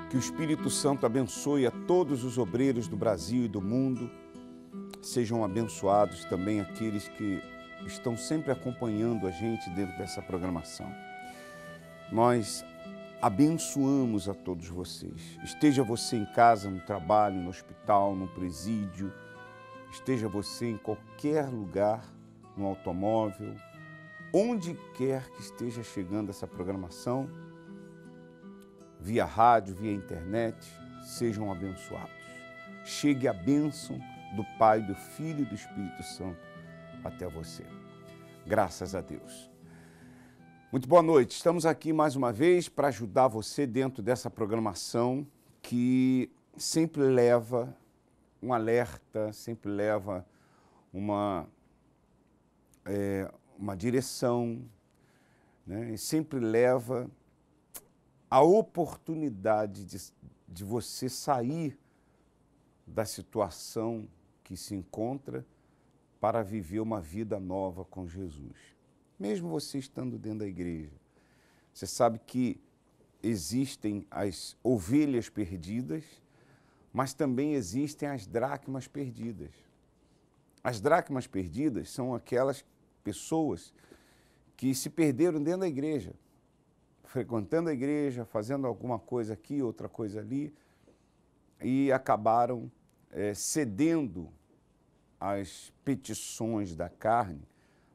Que o Espírito Santo abençoe a todos os obreiros do Brasil e do mundo. Sejam abençoados também aqueles que estão sempre acompanhando a gente dentro dessa programação. Nós abençoamos a todos vocês. Esteja você em casa, no trabalho, no hospital, no presídio, esteja você em qualquer lugar, no automóvel, onde quer que esteja chegando essa programação, via rádio, via internet, sejam abençoados. Chegue a bênção do Pai, do Filho e do Espírito Santo até você. Graças a Deus. Muito boa noite. Estamos aqui mais uma vez para ajudar você dentro dessa programação que sempre leva um alerta, sempre leva uma direção, né? E sempre leva a oportunidade de você sair da situação que se encontra para viver uma vida nova com Jesus. Mesmo você estando dentro da igreja, você sabe que existem as ovelhas perdidas, mas também existem as dracmas perdidas. As dracmas perdidas são aquelas pessoas que se perderam dentro da igreja, frequentando a igreja, fazendo alguma coisa aqui, outra coisa ali, e acabaram cedendo às petições da carne,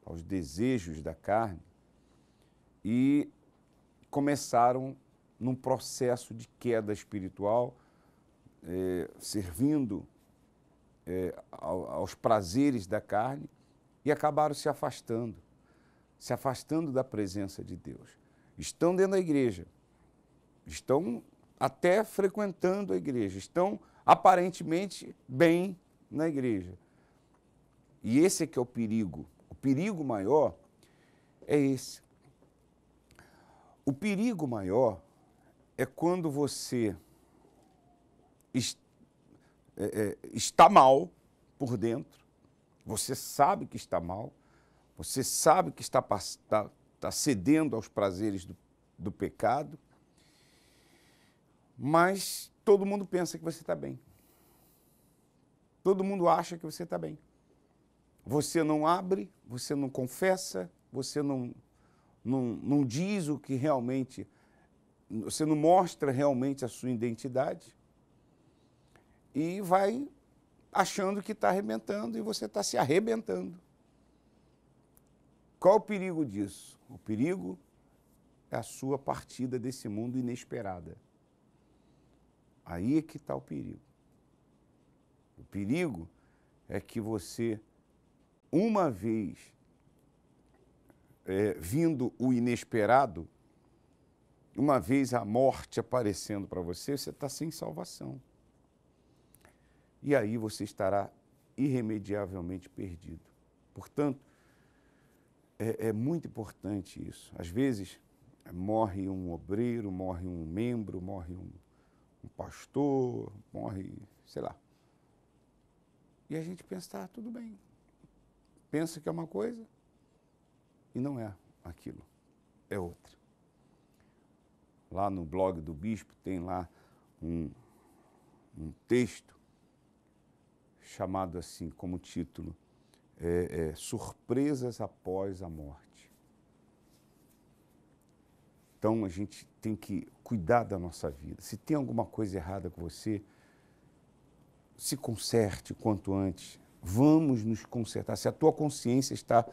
aos desejos da carne, e começaram num processo de queda espiritual, servindo aos prazeres da carne, e acabaram se afastando da presença de Deus. Estão dentro da igreja, estão até frequentando a igreja, estão aparentemente bem na igreja. E esse é que é o perigo. O perigo maior é esse. O perigo maior é quando você está mal por dentro, você sabe que está mal, você sabe que está cedendo aos prazeres do pecado, mas todo mundo pensa que você está bem. Todo mundo acha que você está bem. Você não abre, você não confessa, você não diz o que realmente, você não mostra realmente a sua identidade e vai achando que está arrebentando e você está se arrebentando. Qual o perigo disso? O perigo é a sua partida desse mundo inesperada. Aí é que está o perigo. O perigo é que você, uma vez vindo o inesperado, uma vez a morte aparecendo para você, você está sem salvação. E aí você estará irremediavelmente perdido. Portanto, é muito importante isso. Às vezes, morre um obreiro, morre um membro, morre um pastor, morre, sei lá. E a gente pensa, tudo bem. Pensa que é uma coisa e não é aquilo, é outra. Lá no blog do Bispo tem lá um texto chamado assim, como título, Surpresas após a morte. Então, a gente tem que cuidar da nossa vida. Se tem alguma coisa errada com você, se conserte quanto antes. Vamos nos consertar. Se a tua consciência está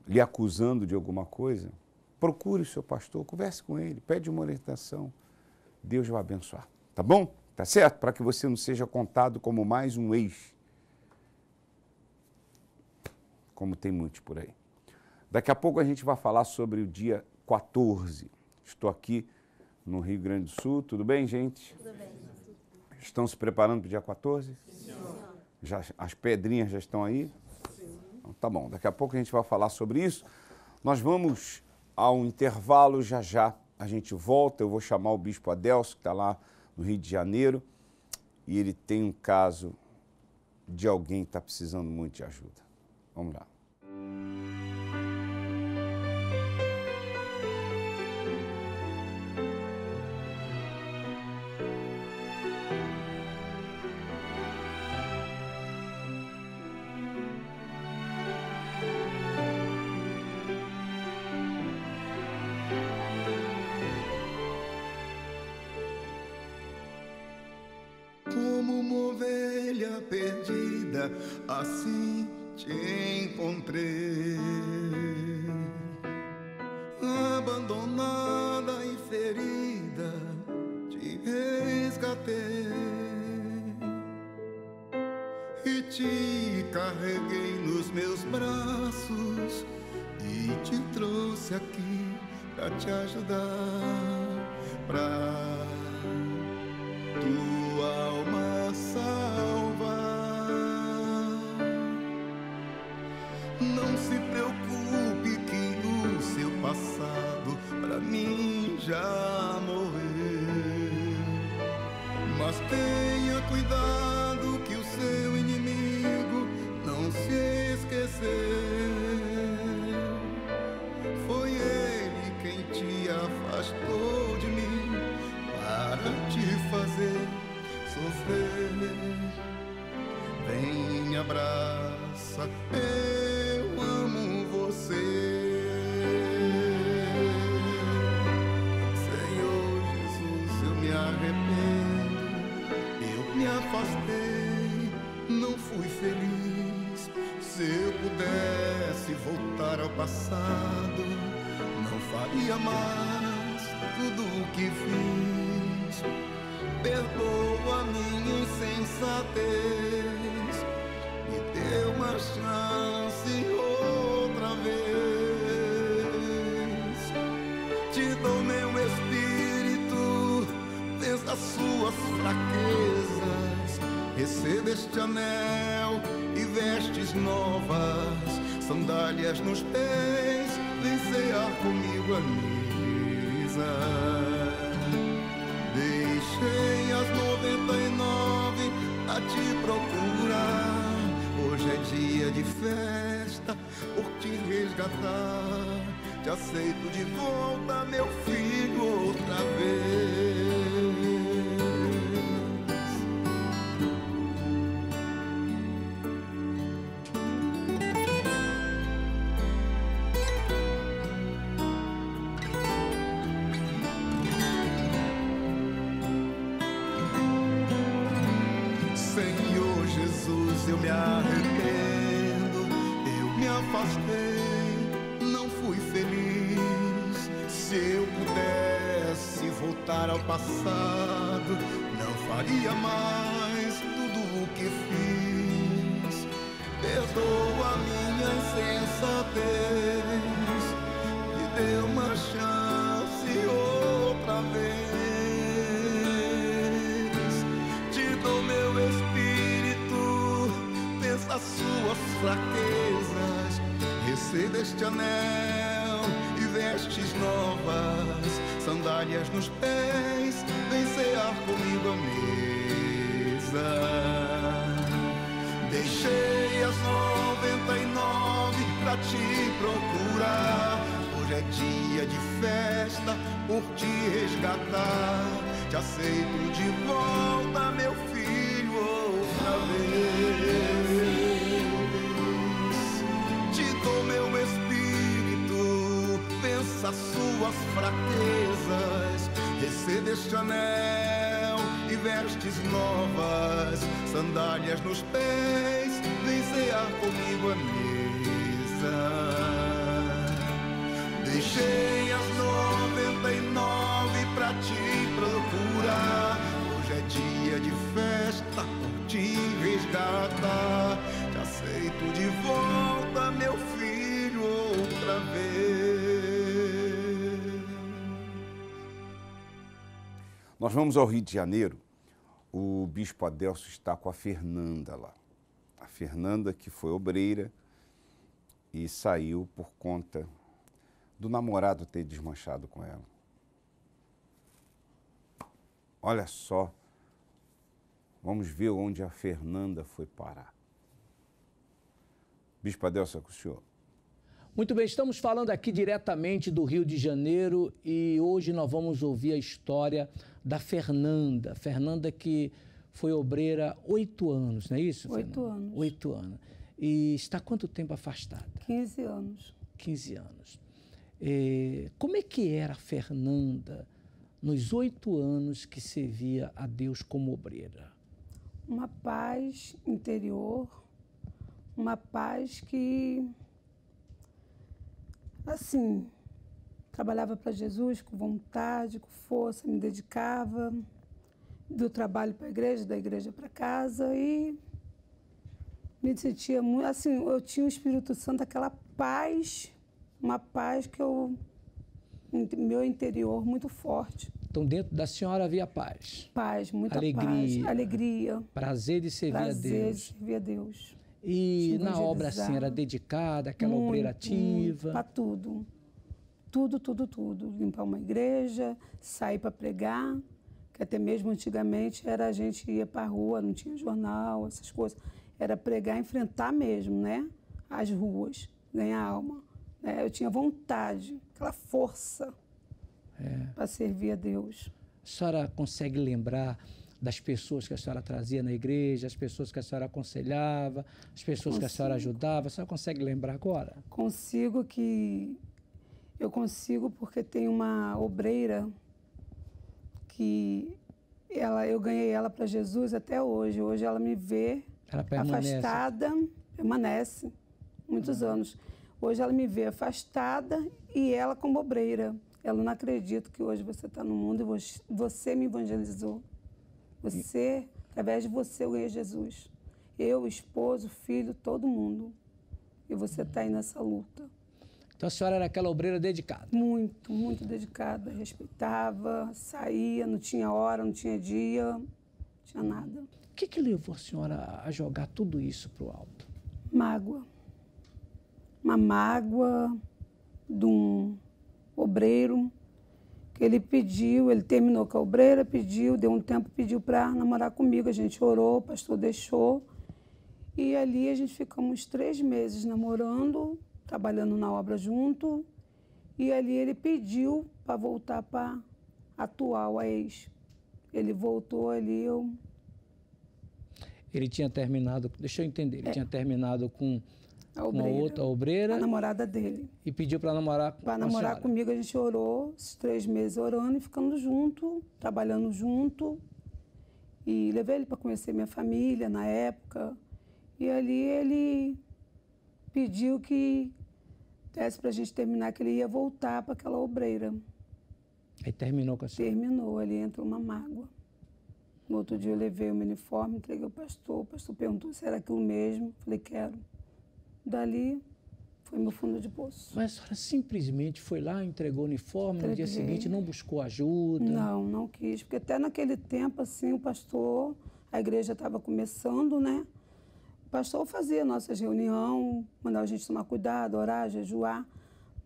lhe acusando de alguma coisa, procure o seu pastor, converse com ele, pede uma orientação. Deus vai abençoar. Tá bom? Tá certo? Para que você não seja contado como mais um ex, como tem muitos por aí. Daqui a pouco a gente vai falar sobre o dia 14. Estou aqui no Rio Grande do Sul. Tudo bem, gente? Tudo bem. Estão se preparando para o dia 14? Sim. As pedrinhas já estão aí? Sim. Então, tá bom. Daqui a pouco a gente vai falar sobre isso. Nós vamos ao intervalo já. A gente volta. Eu vou chamar o Bispo Adelso, que está lá no Rio de Janeiro. E ele tem um caso de alguém que está precisando muito de ajuda. Vamos lá. assim te encontrei. Abandonada e ferida, te resgatei e te carreguei nos meus braços e te trouxe aqui pra te ajudar, pra tua alma salvar. Não se preocupe que o seu passado pra mim já morreu, mas tenha cuidado que o seu inimigo não se esqueceu. Foi ele quem te afastou de mim para te fazer sofrer. Vem, me abraça, eu amo você. Senhor Jesus, eu me arrependo, eu me afastei, não fui feliz. Se eu pudesse voltar ao passado, não faria mais tudo o que fiz. Perdoa minha insensatez, me dê uma chance outra vez. Te dou meu espírito, vença as suas fraquezas. Receba este anel e vestes novas, sandálias nos pés, vem cear comigo à mesa. Deixei as 99 a te procurar. Hoje é dia de festa por te resgatar. Te aceito de volta, meu filho, outra vez. Senhor Jesus, eu me arrependo, eu me afastei, não fui feliz. Se eu pudesse voltar ao passado, não faria mais tudo o que fiz. Perdoa minha insensatez, me dê uma chance outra vez. Te dou meu espírito, pensa as suas fraquezas. Receba este anel e vestes novas, sandálias nos pés, vem cear comigo à mesa. Deixei as 99 pra te procurar. Hoje é dia de festa por te resgatar. Te aceito de volta, meu filho, outra vez. Te dou meu espírito, pensa as suas fraquezas. Receba este anel e vestes novas, sandálias nos pés, vem cear comigo à mesa. Deixei as 99 pra te procurar. Hoje é dia de festa por te resgatar. Te aceito de volta, meu filho, outra vez. Nós vamos ao Rio de Janeiro. O bispo Adelso está com a Fernanda lá. A Fernanda, que foi obreira e saiu por conta do namorado ter desmanchado com ela. Olha só, vamos ver onde a Fernanda foi parar. Bispo Adelso, é com o senhor. Muito bem, estamos falando aqui diretamente do Rio de Janeiro e hoje nós vamos ouvir a história da Fernanda. Fernanda que foi obreira 8 anos, não é isso, Fernanda? 8 anos. 8 anos. E está há quanto tempo afastada? 15 anos. 15 anos. Como é que era a Fernanda nos 8 anos que servia a Deus como obreira? Uma paz interior, uma paz que, assim, trabalhava para Jesus com vontade, com força, me dedicava do trabalho para a igreja, da igreja para casa e me sentia muito, assim, eu tinha o Espírito Santo, aquela paz, uma paz que eu, meu interior muito forte. Então, dentro da senhora havia paz. Paz, muita Alegria. paz, alegria. Prazer de servir a Prazer Deus. de servir a Deus. E de na obra, assim, evangelizar. era dedicada, aquela obreira ativa. Para tudo. Tudo, tudo, tudo. Limpar uma igreja, sair para pregar, que até mesmo antigamente era a gente ia para a rua, não tinha jornal, essas coisas. Era pregar, enfrentar mesmo, né? As ruas, ganhar alma. Eu tinha vontade, aquela força para servir a Deus. A senhora consegue lembrar das pessoas que a senhora trazia na igreja, as pessoas que a senhora aconselhava, as pessoas que a senhora ajudava? A senhora consegue lembrar agora? Eu consigo porque tem uma obreira que eu ganhei ela para Jesus até hoje. Hoje ela me vê afastada, permanece muitos anos. Hoje ela me vê afastada e ela como obreira. Ela não acredita que hoje você está no mundo e você me evangelizou. Através de você eu ganhei Jesus. Eu, esposo, filho, todo mundo. E você está aí nessa luta. Então a senhora era aquela obreira dedicada? Muito, muito dedicada. Respeitava, saía, não tinha hora, não tinha dia, não tinha nada. O que levou a senhora a jogar tudo isso para o alto? Mágoa. Uma mágoa de um obreiro que ele terminou com a obreira, deu um tempo, pediu para namorar comigo. A gente orou, o pastor deixou. E ali a gente ficamos 3 meses namorando, trabalhando na obra junto. E ali ele pediu para voltar para atual, a ex. Ele voltou ali, Ele tinha terminado, deixa eu entender, ele tinha terminado com uma outra obreira. A namorada dele. E pediu para namorar com a senhora. Para namorar comigo, a gente orou, esses 3 meses orando e ficando junto, trabalhando junto. E levei ele para conhecer minha família na época. E ali ele pediu que desse para a gente terminar, que ele ia voltar para aquela obreira. Aí terminou com a senhora? Terminou, ali entrou uma mágoa. No outro dia eu levei o meu uniforme, entreguei ao pastor. O pastor perguntou se era aquilo mesmo. Falei, quero. Dali foi meu fundo de poço. Mas a senhora simplesmente foi lá, entregou o uniforme, no dia seguinte não buscou ajuda? Não, não quis. Porque até naquele tempo, assim, o pastor, a igreja estava começando, né? O pastor fazia nossas reuniões, mandava a gente tomar cuidado, orar, jejuar.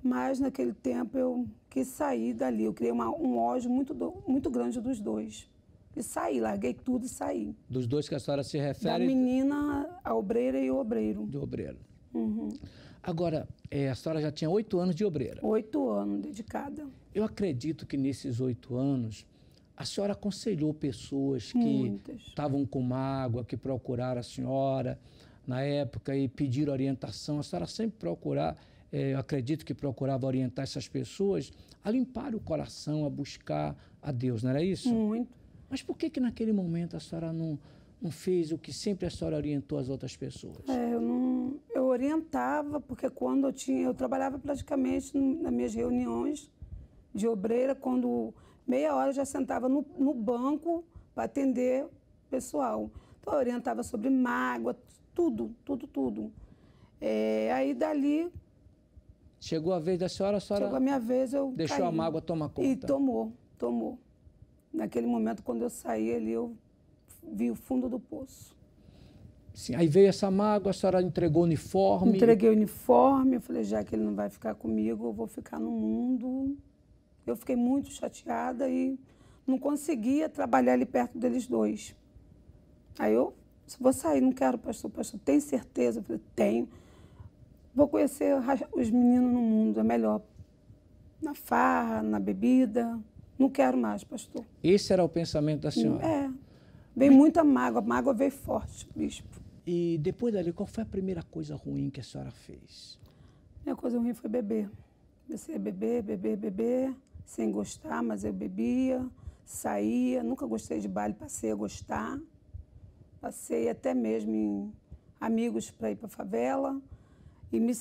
Mas naquele tempo eu quis sair dali. Eu criei um ódio muito grande dos dois. E saí, larguei tudo e saí. Dos dois que a senhora se refere? Da menina, a obreira e o obreiro. Do obreiro. Uhum. Agora, a senhora já tinha 8 anos de obreira. 8 anos, dedicada. Eu acredito que nesses 8 anos, a senhora aconselhou pessoas que estavam com mágoa, que procuraram a senhora na época e pediram orientação. A senhora sempre eu acredito que procurava orientar essas pessoas a limpar o coração, a buscar a Deus, não era isso? Muito. Mas por que naquele momento a senhora não fez o que sempre a senhora orientou as outras pessoas? Eu orientava, porque quando eu trabalhava praticamente nas minhas reuniões de obreira, quando meia hora eu já sentava no banco para atender o pessoal. Então eu orientava sobre mágoa, tudo. Aí dali... Chegou a vez da senhora, Chegou a minha vez, eu deixou caí. A mágoa tomar conta? E tomou. Naquele momento, quando eu saí ali, eu vi o fundo do poço. Sim, aí veio essa mágoa, a senhora entregou o uniforme? Entreguei o uniforme, eu falei, já que ele não vai ficar comigo, eu vou ficar no mundo. Eu fiquei muito chateada e não conseguia trabalhar ali perto deles dois. Aí eu vou sair, não quero, pastor. Pastor, tem certeza? Eu falei, tenho. Vou conhecer os meninos no mundo, é melhor. Na farra, na bebida. Não quero mais, pastor. Esse era o pensamento da senhora? Veio muita mágoa, a mágoa veio forte, bispo. E depois dali, qual foi a primeira coisa ruim que a senhora fez? A primeira coisa ruim foi beber. Comecei a beber, sem gostar, mas eu bebia, saía, nunca gostei de baile, passei a gostar. Passei até mesmo em amigos para ir para a favela e me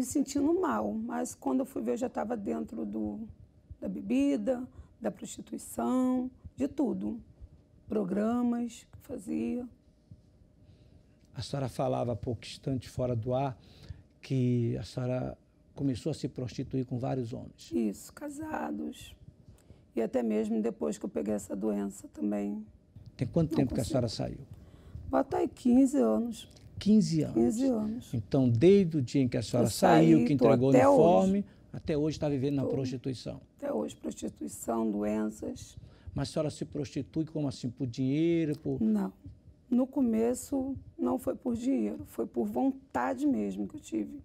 sentindo mal. Mas quando eu fui ver, eu já estava dentro da bebida, da prostituição, de tudo. Programas que fazia. A senhora falava há pouco instante fora do ar que a senhora começou a se prostituir com vários homens. Isso, casados. E até mesmo depois que eu peguei essa doença também. Tem quanto tempo que a senhora saiu? Bota aí 15 anos. 15 anos. 15 anos. Então, desde o dia em que a senhora saiu, que entregou o uniforme, até hoje está vivendo na prostituição. Até hoje, prostituição, doenças. Mas a senhora se prostitui como assim? Por dinheiro? Não. No começo, não foi por dinheiro, foi por vontade mesmo que eu tive.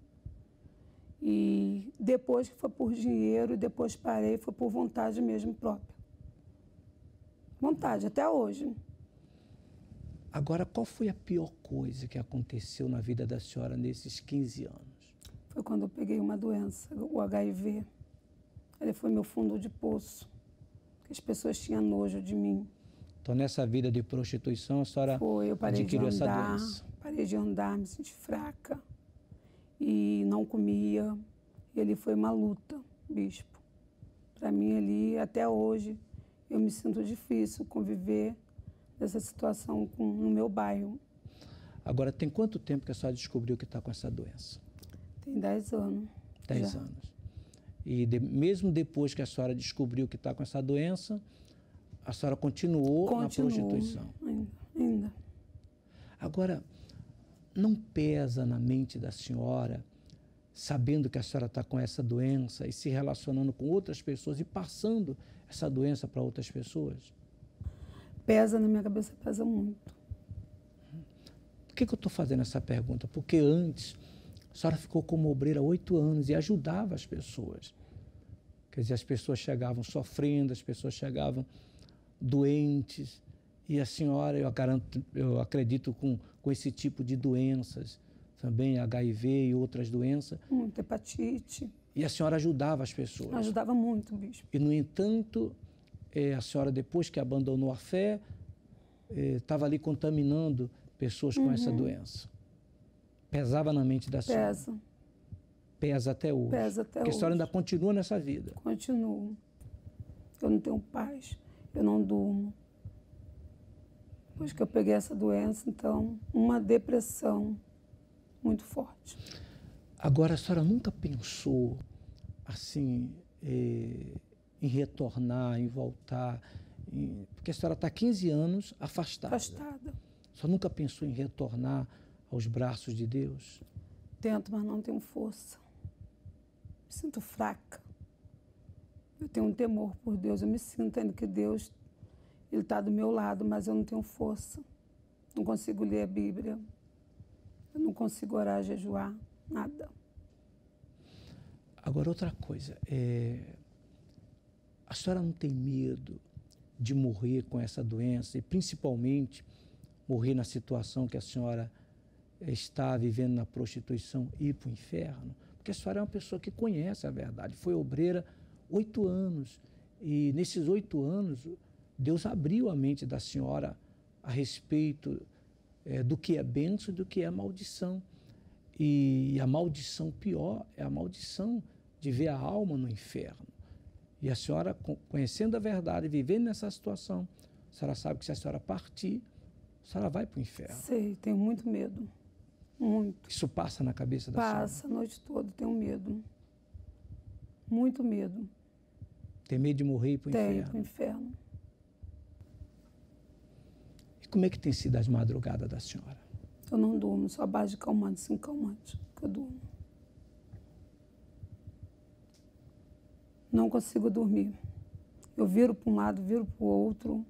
E depois que foi por dinheiro, e depois parei, foi por vontade mesmo própria. Vontade, até hoje. Agora, qual foi a pior coisa que aconteceu na vida da senhora nesses 15 anos? Foi quando eu peguei uma doença, o HIV. Ele foi meu fundo de poço, que as pessoas tinham nojo de mim. Então, nessa vida de prostituição, a senhora adquiriu essa doença? Parei de andar, me senti fraca e não comia. E ali foi uma luta, bispo. Para mim, ali, até hoje, eu me sinto difícil conviver nessa situação no meu bairro. Agora, tem quanto tempo que a senhora descobriu que está com essa doença? Tem 10 anos. 10 anos. E mesmo depois que a senhora descobriu que está com essa doença, a senhora continuou na prostituição? Ainda. Agora, não pesa na mente da senhora, sabendo que a senhora está com essa doença e se relacionando com outras pessoas e passando essa doença para outras pessoas? Pesa na minha cabeça, pesa muito. Por que eu estou fazendo essa pergunta? Porque antes, a senhora ficou como obreira há 8 anos e ajudava as pessoas. Quer dizer, as pessoas chegavam sofrendo, as pessoas chegavam doentes, e a senhora, eu acredito, com esse tipo de doenças, também HIV e outras doenças. Muita hepatite. E a senhora ajudava as pessoas. Ajudava muito, bispo. E, no entanto, a senhora, depois que abandonou a fé, estava ali contaminando pessoas com essa doença. Pesava na mente da senhora? Pesa. Pesa até hoje? Pesa até hoje. Porque a senhora ainda continua nessa vida? Continuo. Eu não tenho paz, eu não durmo. Depois que eu peguei essa doença, então, uma depressão muito forte. Agora, a senhora nunca pensou, assim, em retornar, em voltar? Porque a senhora está há 15 anos afastada. Afastada. A senhora nunca pensou em retornar aos braços de Deus? Tento, mas não tenho força. Me sinto fraca. Eu tenho um temor por Deus. Eu me sinto ainda que Deus está do meu lado, mas eu não tenho força. Não consigo ler a Bíblia. Eu não consigo orar, jejuar, nada. Agora, outra coisa. A senhora não tem medo de morrer com essa doença e, principalmente, morrer na situação que a senhora está vivendo na prostituição e ir para o inferno? Porque a senhora é uma pessoa que conhece a verdade, foi obreira 8 anos e nesses 8 anos Deus abriu a mente da senhora a respeito do que é bênção e do que é maldição. E a maldição pior é a maldição de ver a alma no inferno. E a senhora, conhecendo a verdade, vivendo nessa situação, a senhora sabe que se a senhora partir, a senhora vai para o inferno. Sei, tenho muito medo. Muito. Isso passa na cabeça da senhora? Passa a noite toda, tenho medo. Muito medo. Tem medo de morrer e ir para o inferno? Tenho, para o inferno. E como é que tem sido as madrugadas da senhora? Eu não durmo, só a base de calmante, 5 calmantes que eu durmo. Não consigo dormir. Eu viro para um lado, viro para o outro.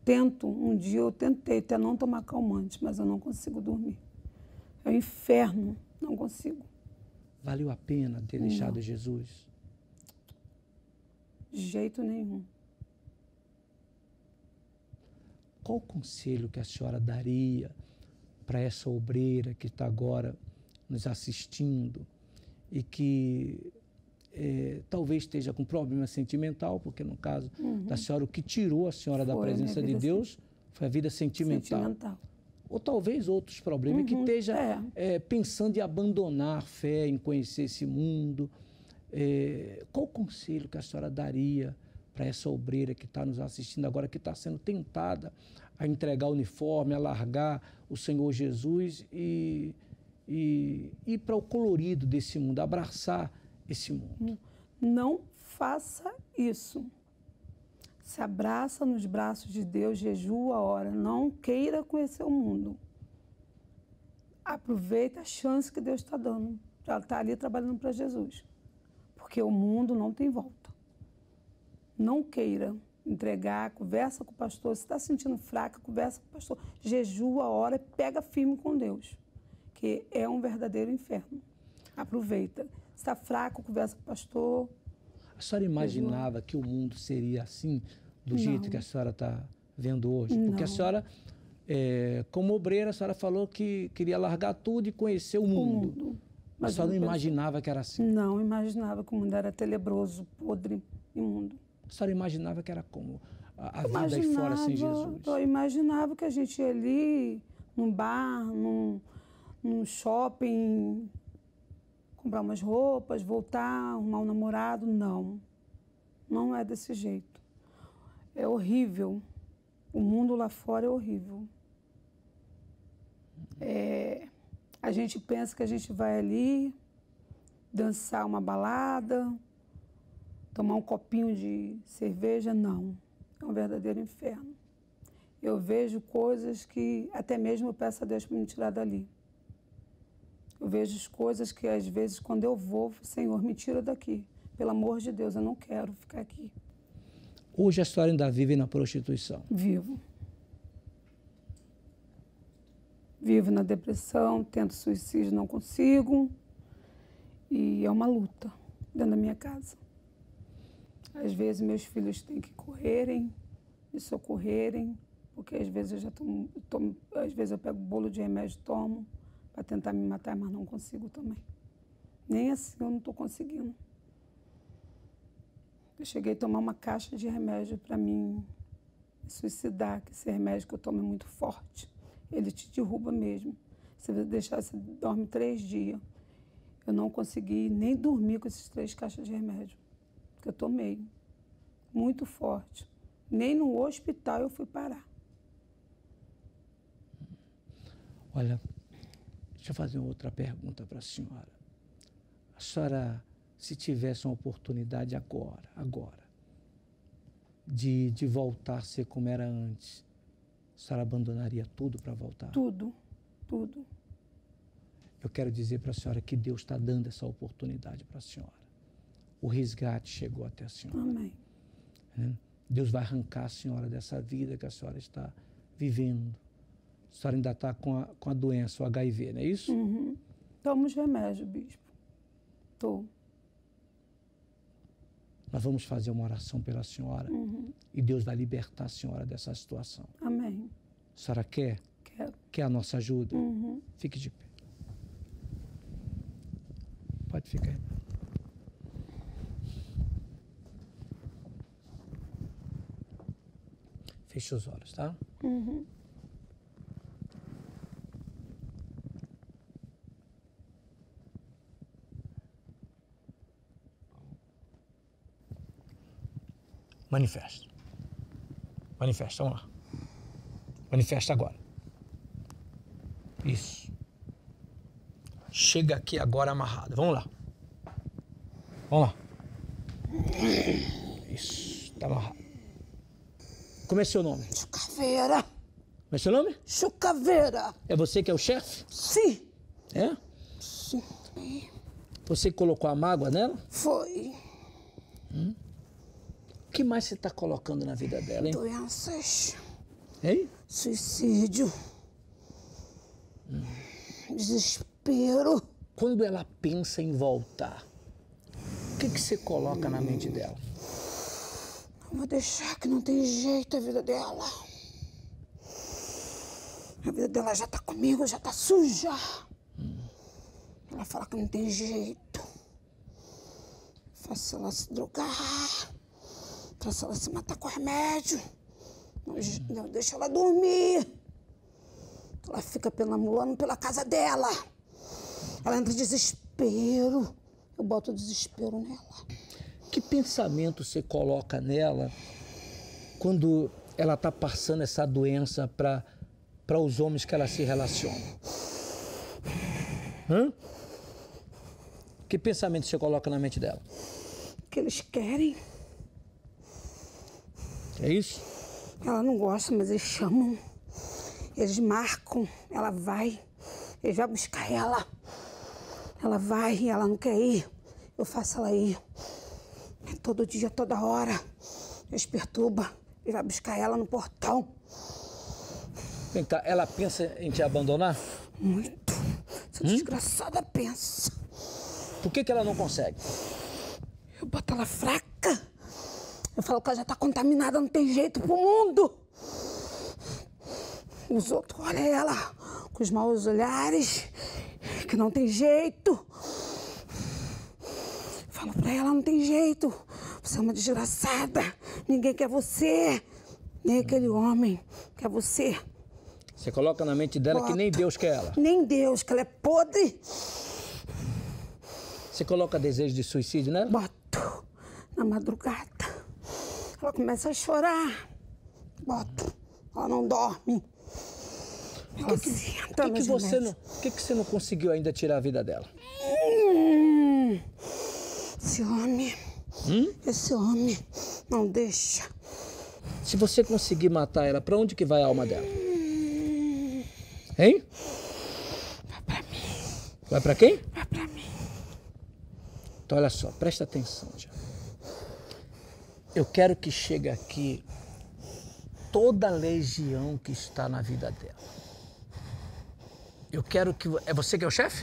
Tento, um dia eu tentei até não tomar calmante, mas eu não consigo dormir. É um inferno, não consigo. Valeu a pena ter deixado Jesus? De jeito nenhum. Qual o conselho que a senhora daria para essa obreira que está agora nos assistindo e que talvez esteja com problema sentimental, porque no caso da senhora, o que tirou a senhora da presença de Deus foi a vida sentimental. ou talvez outros problemas, que esteja pensando em abandonar a fé, em conhecer esse mundo. Qual o conselho que a senhora daria para essa obreira que está nos assistindo agora, que está sendo tentada a entregar o uniforme, a largar o Senhor Jesus e ir para o colorido desse mundo, abraçar esse mundo? Não faça isso. Se abraça nos braços de Deus, jejua, ora. Não queira conhecer o mundo. Aproveita a chance que Deus está dando. Já está ali trabalhando para Jesus. Porque o mundo não tem volta. Não queira entregar, conversa com o pastor. Se está se sentindo fraca, conversa com o pastor. Jejua, ora, pega firme com Deus. Que é um verdadeiro inferno. Aproveita. Se está fraco, conversa com o pastor. A senhora imaginava que o mundo seria assim, do jeito que a senhora está vendo hoje? Porque a senhora, como obreira, a senhora falou que queria largar tudo e conhecer o mundo. Mas a senhora não imaginava que era assim? Não, imaginava que o mundo era tenebroso, podre, imundo. A senhora imaginava que era como? A vida aí fora sem Jesus? Eu imaginava que a gente ia ali, num bar, num shopping, comprar umas roupas, voltar, arrumar um namorado. Não, não é desse jeito. É horrível. O mundo lá fora é horrível. A gente pensa que a gente vai ali dançar uma balada, tomar um copinho de cerveja. Não, é um verdadeiro inferno. Eu vejo coisas que até mesmo eu peço a Deus para me tirar dali. Eu vejo coisas que, às vezes, quando eu vou, Senhor, me tira daqui. Pelo amor de Deus, eu não quero ficar aqui. Hoje a senhora ainda vive na prostituição? Vivo. Vivo na depressão, tento suicídio, não consigo. E é uma luta dentro da minha casa. Às vezes, meus filhos têm que correrem, me socorrerem, porque às vezes às vezes eu pego bolo de remédio e tomo, para tentar me matar, mas não consigo também. Nem assim eu não estou conseguindo. Eu cheguei a tomar uma caixa de remédio para mim me suicidar, que esse remédio que eu tomo é muito forte. Ele te derruba mesmo. Se você deixar, você dorme 3 dias. Eu não consegui nem dormir com esses 3 caixas de remédio que eu tomei. Muito forte. Nem no hospital eu fui parar. Olha, deixa eu fazer outra pergunta para a senhora. A senhora, se tivesse uma oportunidade agora, de voltar a ser como era antes, a senhora abandonaria tudo para voltar? Tudo, tudo. Eu quero dizer para a senhora que Deus está dando essa oportunidade para a senhora. O resgate chegou até a senhora. Amém. Deus vai arrancar a senhora dessa vida que a senhora está vivendo. A senhora ainda está com a doença, o HIV, não é isso? Tomo os remédios, bispo. Tô. Nós vamos fazer uma oração pela senhora e Deus vai libertar a senhora dessa situação. Amém. A senhora quer? Quero. Quer a nossa ajuda? Fique de pé. Pode ficar aí. Feche os olhos, tá? Manifesta. Manifesta, vamos lá. Manifesta agora. Isso. Chega aqui agora amarrada. Vamos lá. Vamos lá. Isso, tá amarrado. Como é seu nome? Chucaveira. Como é seu nome? Chucaveira. É você que é o chefe? Sim. É? Sim. Você que colocou a mágoa nela? Foi. O que mais você está colocando na vida dela, hein? Doenças. Hein? Suicídio. Desespero. Quando ela pensa em voltar, o que você coloca na mente dela? Não vou deixar, que não tem jeito a vida dela. A vida dela já tá comigo, já tá suja. Ela fala que não tem jeito. Faço ela se drogar. Faço ela se matar com remédio. Não deixa ela dormir. Ela fica perambulando pela casa dela. Ela entra em desespero. Eu boto desespero nela. Que pensamento você coloca nela quando ela está passando essa doença para os homens que ela se relaciona? Que pensamento você coloca na mente dela? Que eles querem. É isso? Ela não gosta, mas eles chamam. Eles marcam. Ela vai. Eles vão buscar ela. Ela vai e ela não quer ir. Eu faço ela ir. Todo dia, toda hora. Eles perturbam. Eles vão buscar ela no portão. Vem cá, ela pensa em te abandonar? Muito. Essa desgraçada pensa. Por que ela não consegue? Eu boto ela fraca. Eu falo que ela já está contaminada, não tem jeito pro mundo. Os outros olham ela com os maus olhares, que não tem jeito. Eu falo pra ela, não tem jeito. Você é uma desgraçada. Ninguém quer você. Nem aquele homem quer você. Você coloca na mente dela que nem Deus quer ela. Nem Deus, que ela é podre. Você coloca desejo de suicídio nela? Boto na madrugada. Ela começa a chorar. Boto. Ela não dorme. Por que você não conseguiu ainda tirar a vida dela? Esse homem. Esse homem não deixa. Se você conseguir matar ela, pra onde que vai a alma dela? Hein? Vai pra mim. Vai pra quem? Vai pra mim. Então olha só, presta atenção já. Eu quero que chegue aqui toda a legião que está na vida dela. Eu quero que... É você que é o chefe?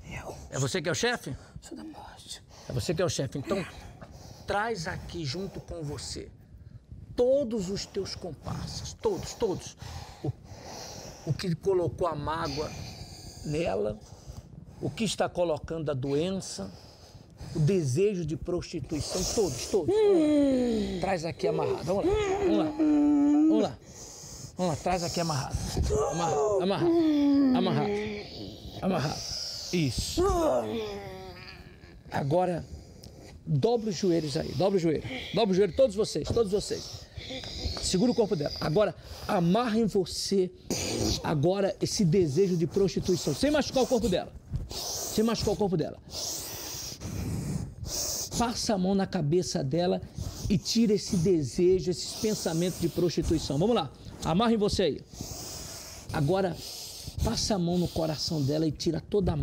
Eu. É você que é o chefe? Sou da morte. É você que é o chefe. Então, traz aqui junto com você todos os teus comparsas. Todos. O que colocou a mágoa nela, o que está colocando a doença, o desejo de prostituição, todos. Traz aqui amarrado. Vamos lá. Traz aqui amarrado. Amarrado. Isso. Agora, dobra os joelhos aí. Dobra o joelho, todos vocês. Segura o corpo dela. Agora, amarra em você agora esse desejo de prostituição, sem machucar o corpo dela. Passa a mão na cabeça dela e tira esse desejo, esses pensamentos de prostituição. Vamos lá, amarra em você aí. Agora, passa a mão no coração dela e tira toda a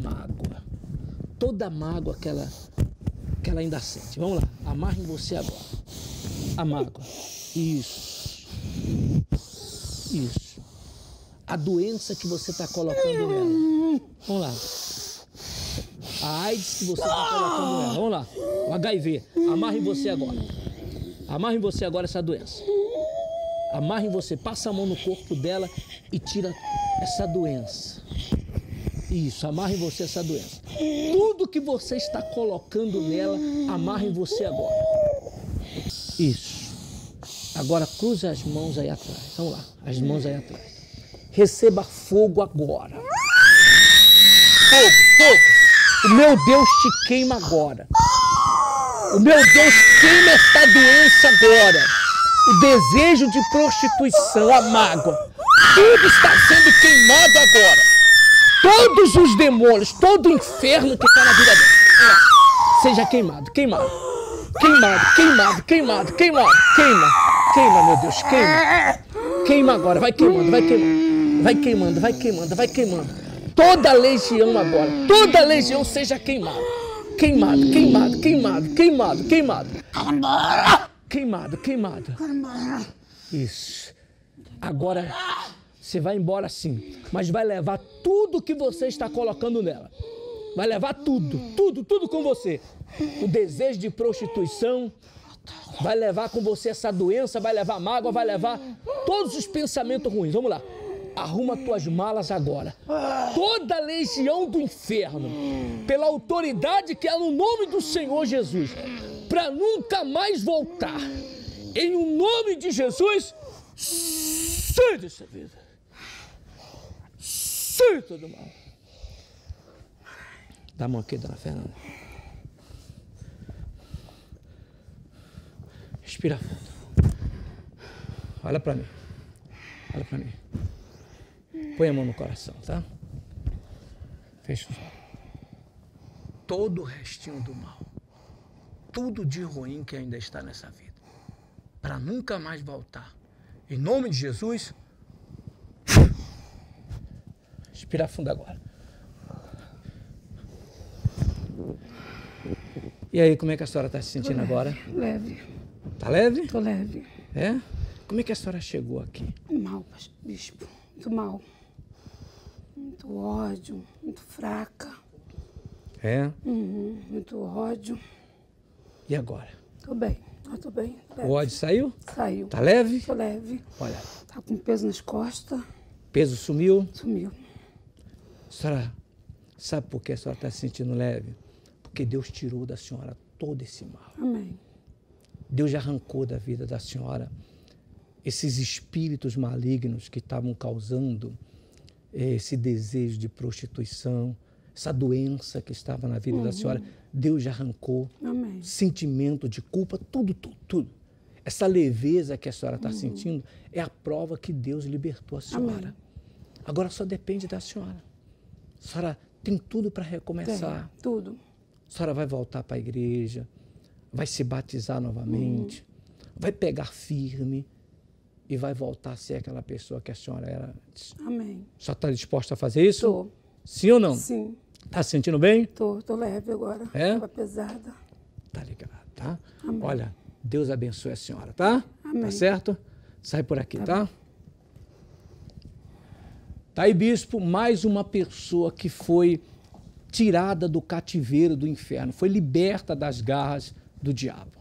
mágoa que ela ainda sente. Vamos lá, amarra em você agora. A mágoa. Isso. A doença que você está colocando nela. Vamos lá. A AIDS que você está colocando nela. Vamos lá. O HIV. Amarra em você agora. Amarra em você agora essa doença. Amarra em você. Passa a mão no corpo dela e tira essa doença. Isso. Amarra em você essa doença. Tudo que você está colocando nela, amarra em você agora. Isso. Agora cruza as mãos aí atrás. Vamos lá. As mãos aí atrás. Receba fogo agora. Fogo. O meu Deus te queima agora. O meu Deus queima essa doença agora. O desejo de prostituição, a mágoa. Tudo está sendo queimado agora. Todos os demônios, todo o inferno que está na vida dela. Seja queimado. Queima, meu Deus, queima. Queima agora, vai queimando. Toda a legião agora, toda a legião seja queimada. Queimado. Isso. Agora, você vai embora sim, mas vai levar tudo que você está colocando nela. Vai levar tudo com você. O desejo de prostituição, vai levar com você essa doença, vai levar mágoa, vai levar todos os pensamentos ruins. Vamos lá. Arruma tuas malas agora. Toda a legião do inferno, pela autoridade que é no nome do Senhor Jesus, para nunca mais voltar. Em o nome de Jesus, sai dessa vida. Espírito do mal. Dá a mão aqui, dona Fernanda. Respira fundo. Olha para mim. Olha para mim. Põe a mão no coração, tá? Fecha os olhos. Todo o restinho do mal, tudo de ruim que ainda está nessa vida, para nunca mais voltar. Em nome de Jesus, respira fundo agora. E aí, como é que a senhora está se sentindo agora? Leve. Tá leve? Tô leve. É? Como é que a senhora chegou aqui? Mal, bispo. Muito mal. Muito ódio, muito fraca. É? Muito ódio. E agora? Tô bem. Tô bem. Leve. O ódio saiu? Saiu. Tá leve? Tô leve. Olha, Tá com peso nas costas. peso sumiu. Sumiu. A senhora, sabe por que a senhora está se sentindo leve? Porque Deus tirou da senhora todo esse mal. Amém. Deus já arrancou da vida da senhora esses espíritos malignos que estavam causando esse desejo de prostituição, essa doença que estava na vida da senhora. Deus já arrancou. Amém. Sentimento de culpa, tudo. Essa leveza que a senhora está sentindo é a prova que Deus libertou a senhora. Amém. Agora só depende da senhora. A senhora tem tudo para recomeçar. Tem, tudo. A senhora vai voltar para a igreja, vai se batizar novamente, vai pegar firme e vai voltar a ser aquela pessoa que a senhora era antes. Amém. A senhora está disposta a fazer isso? Tô. Sim ou não? Sim. Está se sentindo bem? Tô leve agora. É? Tava pesada. Tá ligado, tá? Amém. Olha, Deus abençoe a senhora, tá? Amém. Tá certo? Sai por aqui, tá? Tá aí, bispo, mais uma pessoa que foi tirada do cativeiro do inferno, foi liberta das garras do diabo.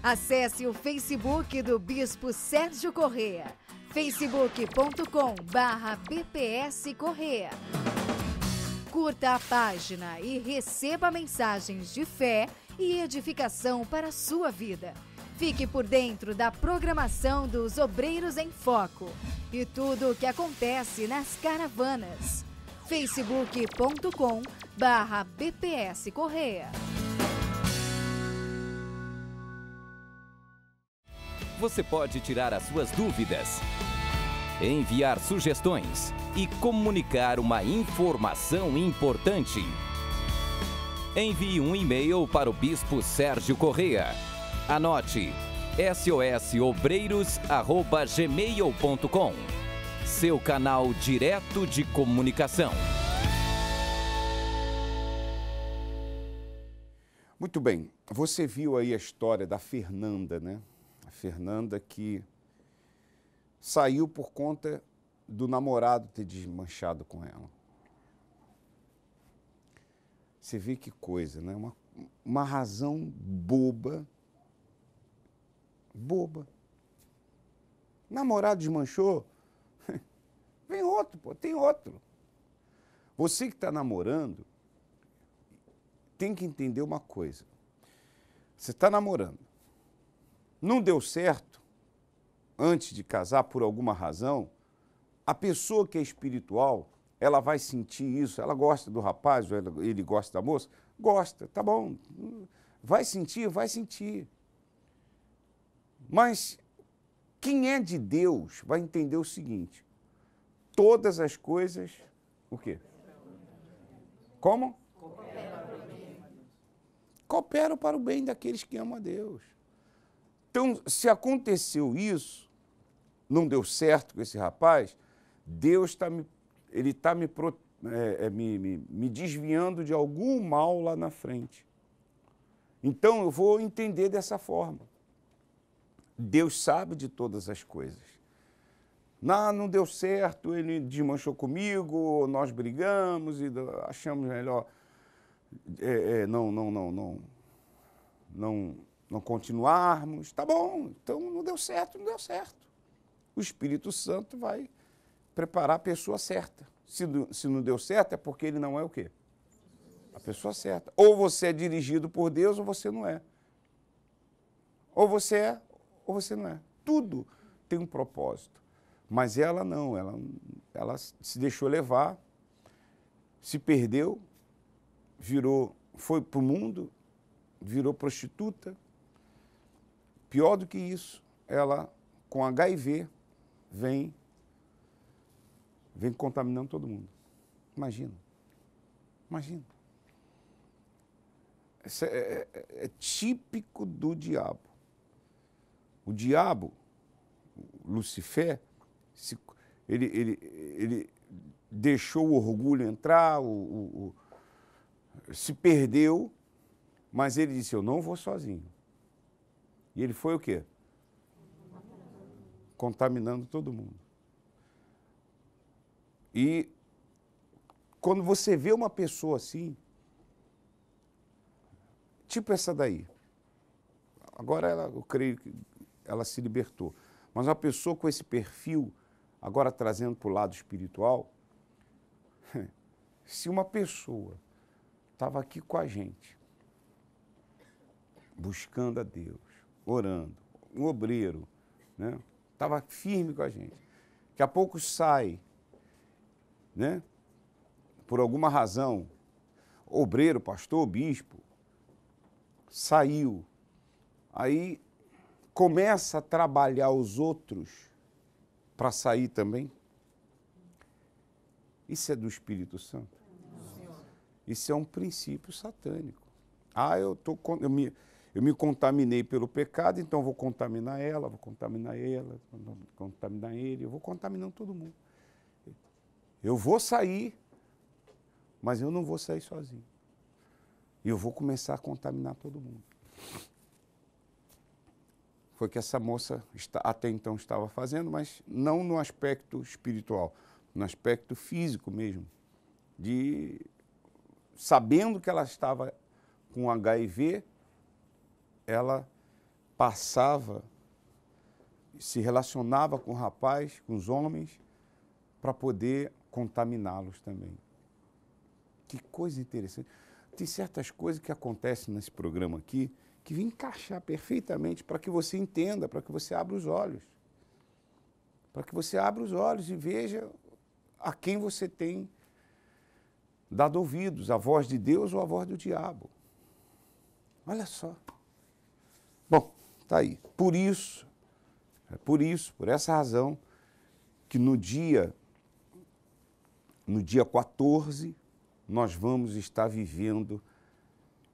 Acesse o Facebook do Bispo Sérgio Corrêa, facebook.com/BPS Corrêa. Curta a página e receba mensagens de fé e edificação para a sua vida. Fique por dentro da programação dos Obreiros em Foco e tudo o que acontece nas caravanas. facebook.com/BPS Corrêa. Você pode tirar as suas dúvidas, enviar sugestões e comunicar uma informação importante. Envie um e-mail para o Bispo Sérgio Corrêa. Anote: sosobreiros@gmail.com. Seu canal direto de comunicação. Muito bem, você viu aí a história da Fernanda, né? A Fernanda que saiu por conta do namorado ter desmanchado com ela. Você vê que coisa, né? Uma razão boba. Boba. Namorado desmanchou, vem outro, pô, tem outro. Você que está namorando, tem que entender uma coisa. Você está namorando, não deu certo antes de casar por alguma razão, a pessoa que é espiritual, ela vai sentir isso, ela gosta do rapaz, ou ele gosta da moça? Gosta, tá bom. Vai sentir, vai sentir. Mas quem é de Deus vai entender o seguinte: todas as coisas, o quê? Como? Cooperam para o bem daqueles que amam a Deus. Então, se aconteceu isso, não deu certo com esse rapaz, Deus está me desviando de algum mal lá na frente. Então, eu vou entender dessa forma. Deus sabe de todas as coisas. Não deu certo, ele desmanchou comigo, nós brigamos e achamos melhor não continuarmos. Tá bom, então não deu certo, não deu certo. O Espírito Santo vai preparar a pessoa certa. Se não deu certo, é porque ele não é o quê? A pessoa certa. Ou você é dirigido por Deus, ou você não é. Ou você é, ou você não é. Tudo tem um propósito. Mas ela não, ela se deixou levar, se perdeu, foi para o mundo, virou prostituta. Pior do que isso, ela, com HIV, vem contaminando todo mundo. Imagina. Isso é típico do diabo. O diabo, Lucifer, ele deixou o orgulho entrar, se perdeu, mas ele disse, eu não vou sozinho. E ele foi o quê? Contaminando todo mundo. E quando você vê uma pessoa assim, tipo essa daí, agora eu creio que ela se libertou, mas uma pessoa com esse perfil, agora trazendo para o lado espiritual, se uma pessoa estava aqui com a gente, buscando a Deus, orando, um obreiro, né? Estava firme com a gente, daqui a pouco sai, né? Por alguma razão, obreiro, pastor, bispo, saiu, aí começa a trabalhar os outros para sair também. Isso é do Espírito Santo? Isso é um princípio satânico. Eu me contaminei pelo pecado, então vou contaminar ela, vou contaminar ele, eu vou contaminando todo mundo. Eu vou sair, mas eu não vou sair sozinho. E eu vou começar a contaminar todo mundo. Foi o que essa moça até então estava fazendo, mas não no aspecto espiritual, no aspecto físico mesmo, sabendo que ela estava com HIV, ela passava, se relacionava com o rapaz, com os homens, para poder contaminá-los também. Que coisa interessante. Tem certas coisas que acontecem nesse programa aqui que vêm encaixar perfeitamente para que você entenda, para que você abra os olhos. Para que você abra os olhos e veja a quem você tem dado ouvidos, a voz de Deus ou a voz do diabo. Olha só. Bom, está aí. Por essa razão, que no dia 14, nós vamos estar vivendo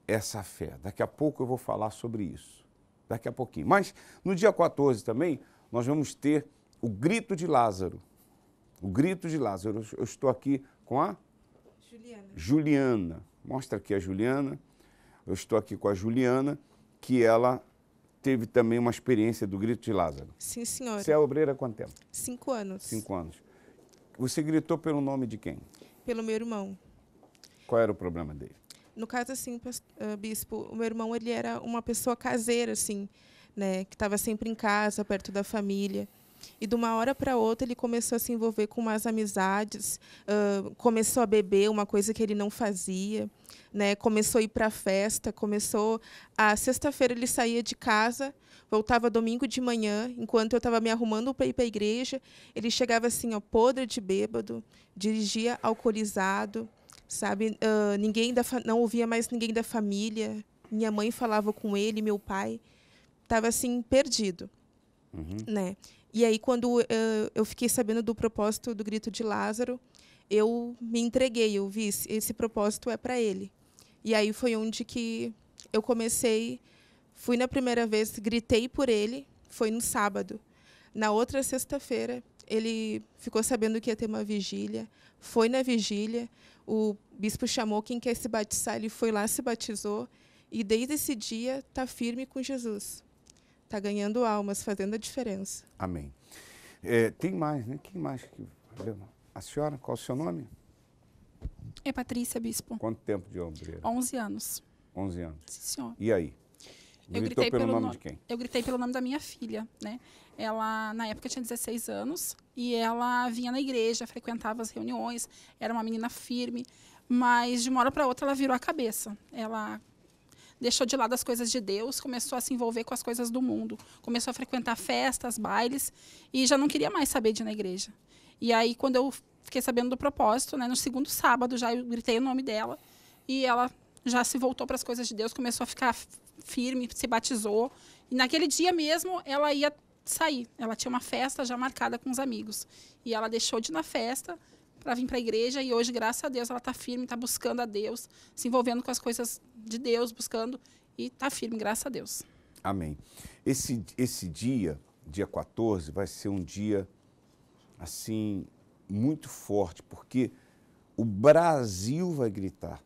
essa fé. Daqui a pouco eu vou falar sobre isso. Daqui a pouquinho. Mas no dia 14 também, nós vamos ter o grito de Lázaro. O grito de Lázaro. Eu estou aqui com a Juliana. Mostra aqui a Juliana. Eu estou aqui com a Juliana, que ela teve também uma experiência do grito de Lázaro. Sim, senhora. Você é obreira há quanto tempo? 5 anos. 5 anos. Você gritou pelo nome de quem? Pelo meu irmão. Qual era o problema dele? No caso, assim, bispo, o meu irmão, ele era uma pessoa caseira, assim, né, que estava sempre em casa, perto da família. E de uma hora para outra ele começou a se envolver com umas amizades, começou a beber, uma coisa que ele não fazia, né, começou a ir para a festa, sexta-feira ele saía de casa, voltava domingo de manhã, enquanto eu estava me arrumando para ir para a igreja, ele chegava assim, ó, podre de bêbado, dirigia alcoolizado, sabe? Não ouvia mais ninguém da família. Minha mãe falava com ele, meu pai estava assim perdido, né? E aí quando eu fiquei sabendo do propósito do grito de Lázaro, eu me entreguei, eu vi esse propósito é para ele. E aí foi onde que eu comecei, fui na primeira vez, gritei por ele, foi no sábado. Na outra sexta-feira, ele ficou sabendo que ia ter uma vigília, foi na vigília, o bispo chamou quem quer se batizar, ele foi lá, se batizou, e desde esse dia está firme com Jesus. Está ganhando almas, fazendo a diferença. Amém. Tem mais, né? Quem mais? A senhora, qual é o seu nome? É Patrícia, bispo. Quanto tempo de obreira? 11 anos. 11 anos. Sim, senhor. E aí? Gritou pelo nome de quem? Eu gritei pelo nome da minha filha, né? Ela, na época, tinha 16 anos e ela vinha na igreja, frequentava as reuniões, era uma menina firme, mas de uma hora para outra ela virou a cabeça. Ela deixou de lado as coisas de Deus, começou a se envolver com as coisas do mundo, começou a frequentar festas, bailes, e já não queria mais saber de ir na igreja. E aí, quando eu fiquei sabendo do propósito, né, no segundo sábado, já eu gritei o nome dela, e ela já se voltou para as coisas de Deus, começou a ficar firme, se batizou. E naquele dia mesmo, ela ia sair. Ela tinha uma festa já marcada com os amigos. E ela deixou de ir na festa para vir para a igreja. E hoje, graças a Deus, ela está firme, está buscando a Deus, se envolvendo com as coisas de Deus, buscando. E está firme, graças a Deus. Amém. Esse dia, dia 14, vai ser um dia, assim, muito forte, porque o Brasil vai gritar.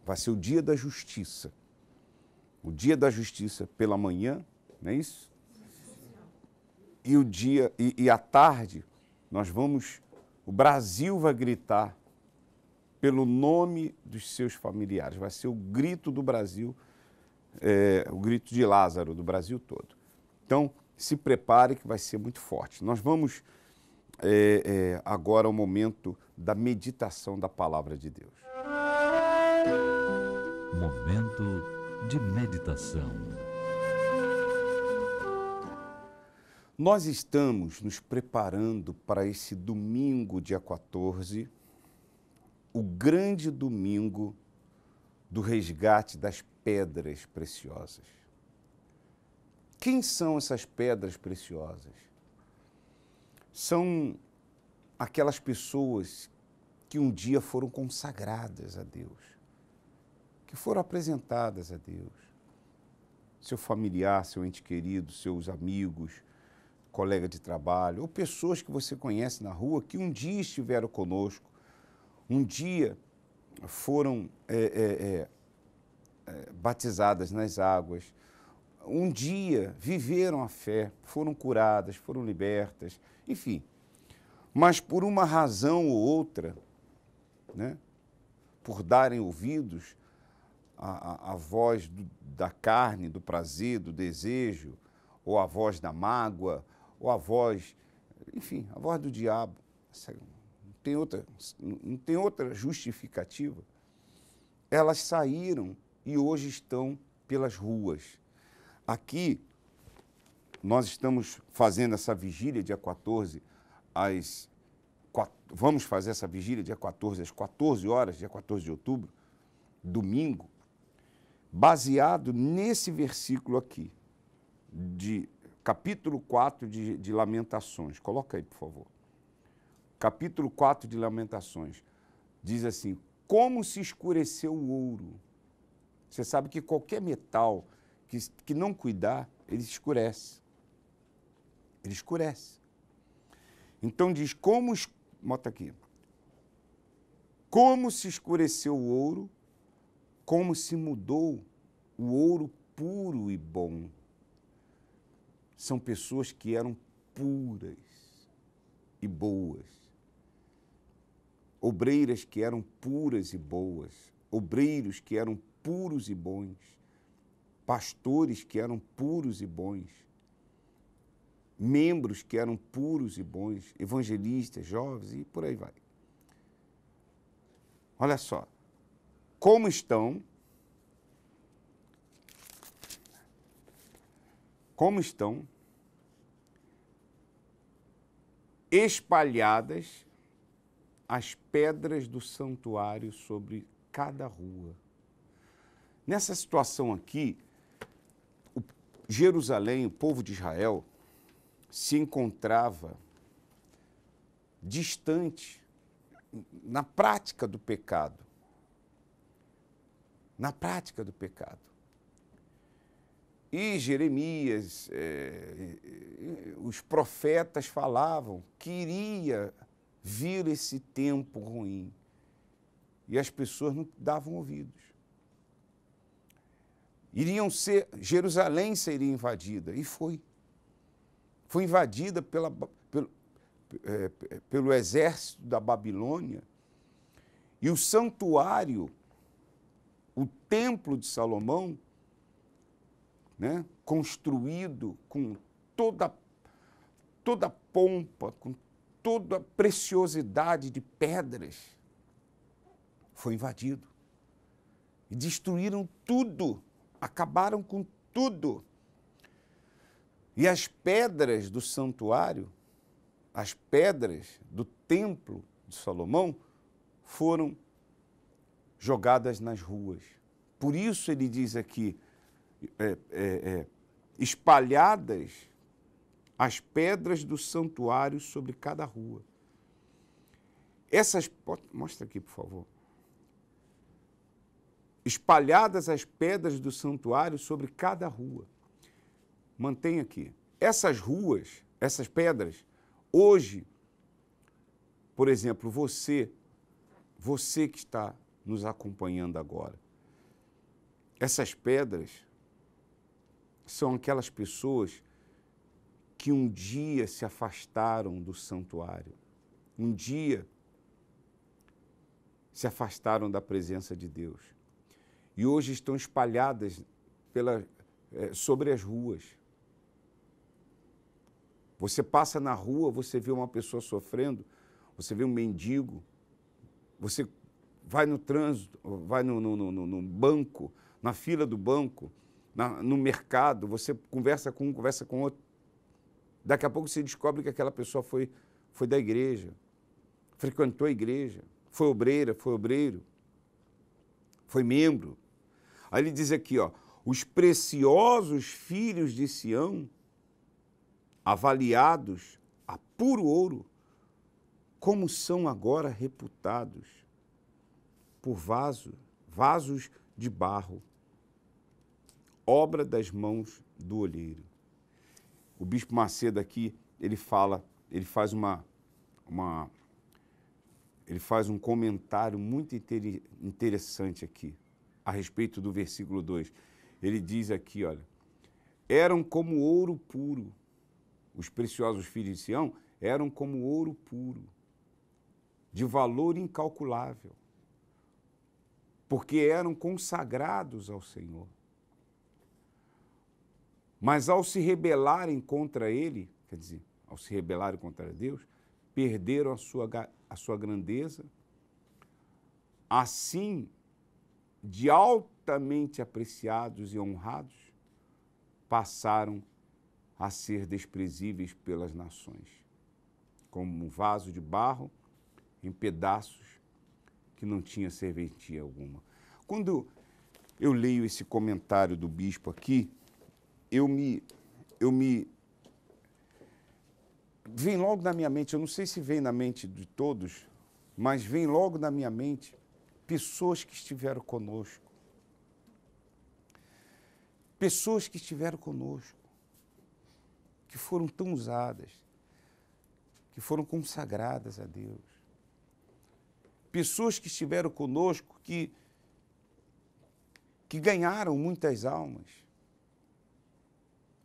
Vai ser o dia da justiça. O dia da justiça pela manhã, não é isso? E à tarde, o Brasil vai gritar pelo nome dos seus familiares. Vai ser o grito do Brasil, o grito de Lázaro, do Brasil todo. Então, se prepare que vai ser muito forte. Nós vamos agora ao momento da meditação da palavra de Deus. Momento de meditação. Nós estamos nos preparando para esse domingo, dia 14, o grande domingo do resgate das pedras preciosas. Quem são essas pedras preciosas? São aquelas pessoas que um dia foram consagradas a Deus, que foram apresentadas a Deus. Seu familiar, seu ente querido, seus amigos, colega de trabalho, ou pessoas que você conhece na rua que um dia estiveram conosco, um dia foram batizadas nas águas, um dia viveram a fé, foram curadas, foram libertas, enfim. Mas por uma razão ou outra, né, por darem ouvidos à voz da carne, do prazer, do desejo, ou a voz da mágoa, ou a voz, enfim, a voz do diabo. Não tem outra justificativa. Elas saíram e hoje estão pelas ruas. Aqui, nós estamos fazendo essa vigília dia 14, vamos fazer essa vigília dia 14, às 14 horas, dia 14 de outubro, domingo, baseado nesse versículo aqui, de capítulo 4 de Lamentações. Coloca aí, por favor. Capítulo 4 de Lamentações. Diz assim: como se escureceu o ouro. Você sabe que qualquer metal que não cuidar, ele escurece. Ele escurece. Então diz, bota aqui. Como se escureceu o ouro, como se mudou o ouro puro e bom. São pessoas que eram puras e boas. Obreiras que eram puras e boas. Obreiros que eram puros e bons. Pastores que eram puros e bons. Membros que eram puros e bons. Evangelistas, jovens e por aí vai. Olha só. Como estão espalhadas as pedras do santuário sobre cada rua. Nessa situação aqui, Jerusalém, o povo de Israel, se encontrava distante na prática do pecado. Na prática do pecado. E Jeremias, os profetas falavam que iria vir esse tempo ruim. E as pessoas não davam ouvidos. Jerusalém seria invadida, e foi. Foi invadida pelo exército da Babilônia, e o santuário, o templo de Salomão, né, construído com toda pompa, com toda preciosidade de pedras, foi invadido. e destruíram tudo, acabaram com tudo. E as pedras do santuário, as pedras do templo de Salomão foram jogadas nas ruas. Por isso ele diz aqui, espalhadas as pedras do santuário sobre cada rua. Mostra aqui, por favor. Espalhadas as pedras do santuário sobre cada rua. Mantenha aqui. Essas ruas, essas pedras, hoje, por exemplo, você que está nos acompanhando agora, essas pedras são aquelas pessoas que um dia se afastaram do santuário, um dia se afastaram da presença de Deus e hoje estão espalhadas sobre as ruas. Você passa na rua, você vê uma pessoa sofrendo, você vê um mendigo, você vai no trânsito, vai no banco, na fila do banco, no mercado, você conversa com um, conversa com outro. Daqui a pouco você descobre que aquela pessoa foi da igreja, frequentou a igreja, foi obreira, foi obreiro, foi membro. Aí ele diz aqui, ó, os preciosos filhos de Sião, avaliados a puro ouro, como são agora reputados por vasos de barro, obra das mãos do olheiro. O bispo Macedo aqui, ele faz um comentário muito interessante aqui, a respeito do versículo 2. Ele diz aqui, olha, eram como ouro puro, os preciosos filhos de Sião eram como ouro puro, de valor incalculável, porque eram consagrados ao Senhor. Mas ao se rebelarem contra ele, quer dizer, ao se rebelarem contra Deus, perderam a sua grandeza, assim, de altamente apreciados e honrados, passaram a ser desprezíveis pelas nações, como um vaso de barro em pedaços que não tinha serventia alguma. Quando eu leio esse comentário do bispo aqui, vem logo na minha mente, eu não sei se vem na mente de todos, mas vem logo na minha mente pessoas que estiveram conosco. Pessoas que estiveram conosco, que foram tão usadas, que foram consagradas a Deus. Pessoas que estiveram conosco, que ganharam muitas almas.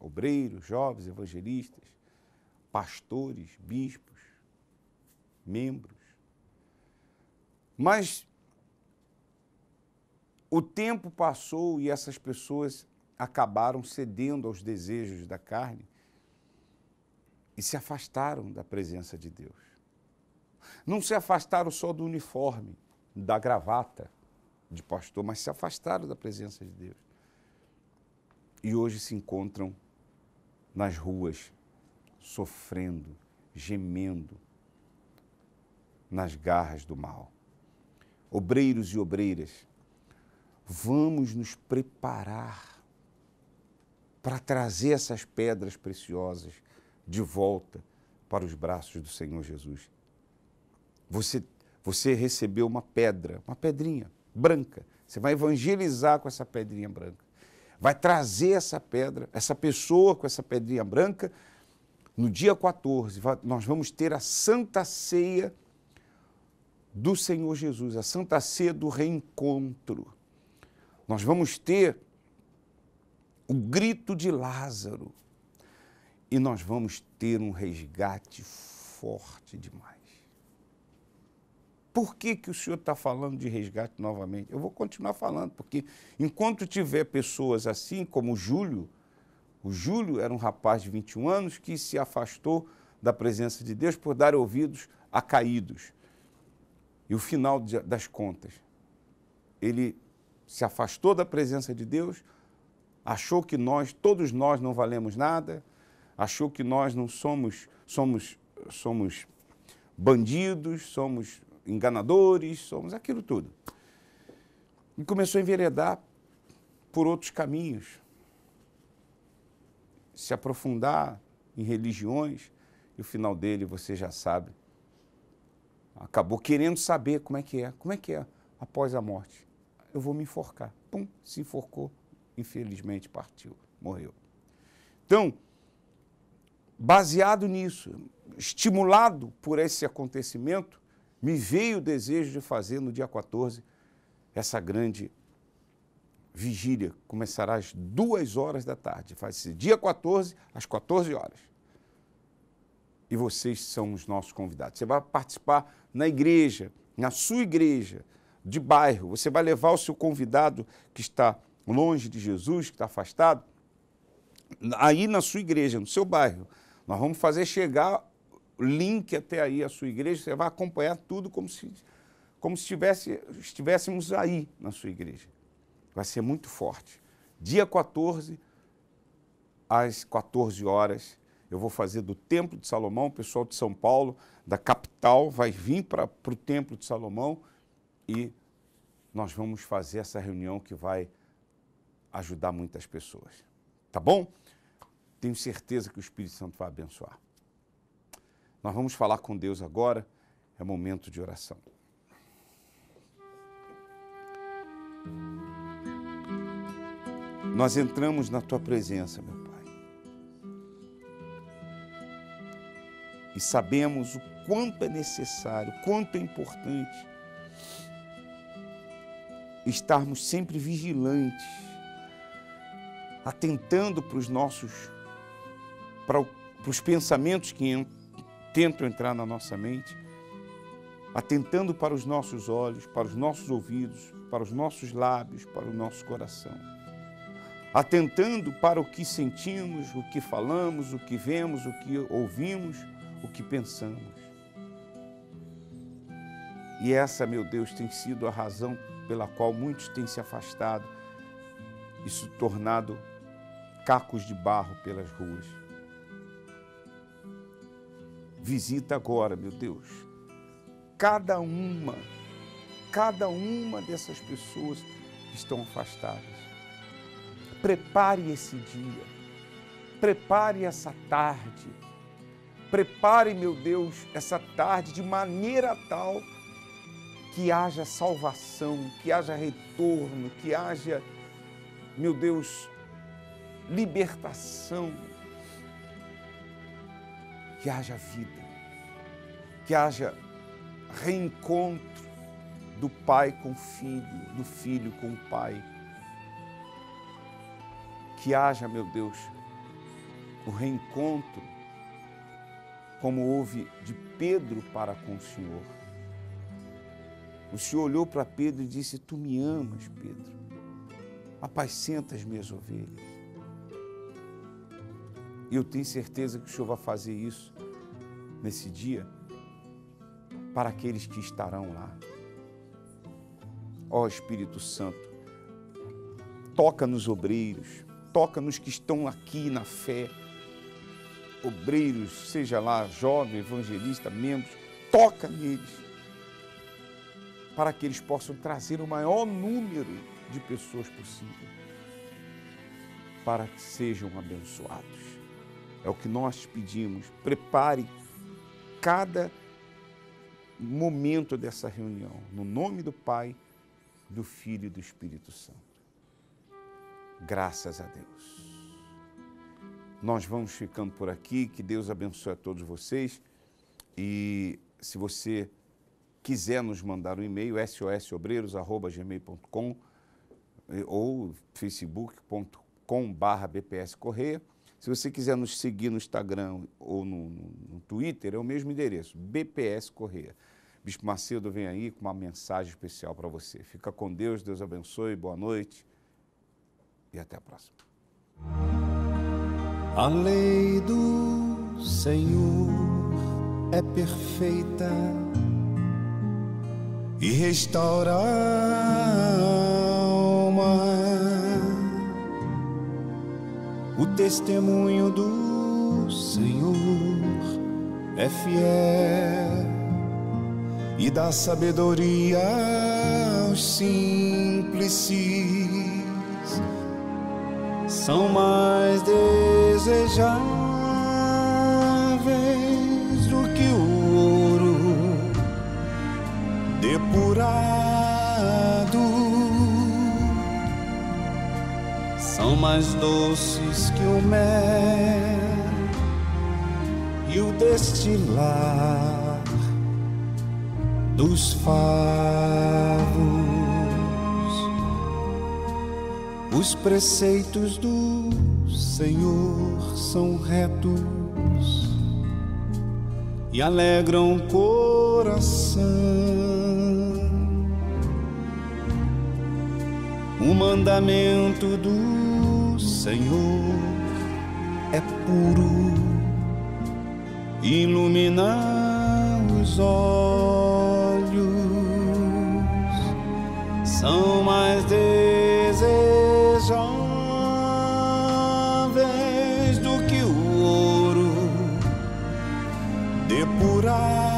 Obreiros, jovens, evangelistas, pastores, bispos, membros. Mas o tempo passou e essas pessoas acabaram cedendo aos desejos da carne e se afastaram da presença de Deus. Não se afastaram só do uniforme, da gravata de pastor, mas se afastaram da presença de Deus. E hoje se encontram nas ruas, sofrendo, gemendo, nas garras do mal. Obreiros e obreiras, vamos nos preparar para trazer essas pedras preciosas de volta para os braços do Senhor Jesus. Você recebeu uma pedra, uma pedrinha branca. Você vai evangelizar com essa pedrinha branca. Vai trazer essa pedra, essa pessoa com essa pedrinha branca. No dia 14, nós vamos ter a Santa Ceia do Senhor Jesus, a Santa Ceia do Reencontro. Nós vamos ter o grito de Lázaro e nós vamos ter um resgate forte demais. Por que o senhor está falando de resgate novamente? Eu vou continuar falando, porque enquanto tiver pessoas assim, como o Júlio era um rapaz de 21 anos que se afastou da presença de Deus por dar ouvidos a caídos. E o final das contas, ele se afastou da presença de Deus, achou que todos nós não valemos nada, achou que nós não somos bandidos, somos enganadores, somos aquilo tudo. E começou a enveredar por outros caminhos, se aprofundar em religiões, e o final dele, você já sabe, acabou querendo saber como é que é após a morte. Eu vou me enforcar. Pum, se enforcou, infelizmente partiu, morreu. Então, baseado nisso, estimulado por esse acontecimento, me veio o desejo de fazer no dia 14 essa grande vigília. Começará às 2h da tarde. Faz-se dia 14, às 14 horas. E vocês são os nossos convidados. Você vai participar na igreja, na sua igreja, de bairro. Você vai levar o seu convidado que está longe de Jesus, que está afastado, aí na sua igreja, no seu bairro. Nós vamos fazer chegar o link até aí a sua igreja. Você vai acompanhar tudo como se estivéssemos aí na sua igreja. Vai ser muito forte. Dia 14, às 14 horas, eu vou fazer do Templo de Salomão. O pessoal de São Paulo, da capital, vai vir para o Templo de Salomão e nós vamos fazer essa reunião que vai ajudar muitas pessoas. Tá bom? Tenho certeza que o Espírito Santo vai abençoar. Nós vamos falar com Deus agora. É momento de oração. Nós entramos na Tua presença, meu Pai. E sabemos o quanto é necessário, o quanto é importante estarmos sempre vigilantes, atentando para os pensamentos que tentam entrar na nossa mente, atentando para os nossos olhos, para os nossos ouvidos, para os nossos lábios, para o nosso coração, atentando para o que sentimos, o que falamos, o que vemos, o que ouvimos, o que pensamos. E essa, meu Deus, tem sido a razão pela qual muitos têm se afastado e se tornado cacos de barro pelas ruas. Visita agora, meu Deus, cada uma dessas pessoas que estão afastadas. Prepare esse dia, prepare essa tarde, prepare, meu Deus, essa tarde de maneira tal que haja salvação, que haja retorno, que haja, meu Deus, libertação, que haja vida, que haja reencontro do pai com o filho, do filho com o pai, que haja, meu Deus, o reencontro como houve de Pedro para com o Senhor. O Senhor olhou para Pedro e disse: Tu me amas, Pedro, apacenta as minhas ovelhas. E eu tenho certeza que o Senhor vai fazer isso nesse dia para aqueles que estarão lá. Ó Espírito Santo, toca nos obreiros, toca nos que estão aqui na fé, obreiros, seja lá jovem, evangelista, membros, toca neles, para que eles possam trazer o maior número de pessoas possível, para que sejam abençoados. É o que nós pedimos. Prepare cada momento dessa reunião, no nome do Pai, do Filho e do Espírito Santo. Graças a Deus. Nós vamos ficando por aqui, que Deus abençoe a todos vocês. E se você quiser nos mandar um e-mail, sosobreiros@gmail.com ou facebook.com/bpscorreia. Se você quiser nos seguir no Instagram ou no Twitter, é o mesmo endereço, BPS Correia. Bispo Macedo vem aí com uma mensagem especial para você. Fica com Deus, Deus abençoe, boa noite e até a próxima. A lei do Senhor é perfeita e restaura a O testemunho do Senhor é fiel e dá sabedoria aos simples. São mais desejáveis do que o ouro depurado. São mais doces que o mel e o destilar dos favos. Os preceitos do Senhor são retos e alegram o coração. O mandamento do Senhor é puro, ilumina os olhos. São mais desejáveis do que o ouro depurado.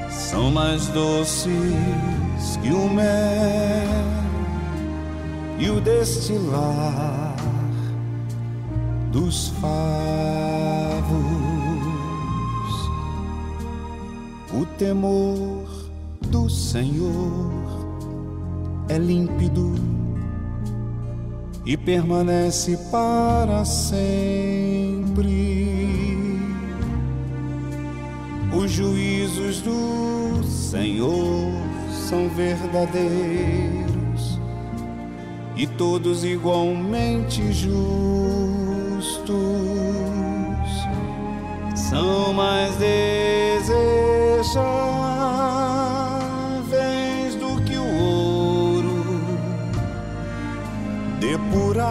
São mais doces que o mel e o destilar dos favos. O temor do Senhor é límpido e permanece para sempre. Os juízos do Senhor são verdadeiros e todos igualmente justos. São mais desejáveis do que o ouro depurado.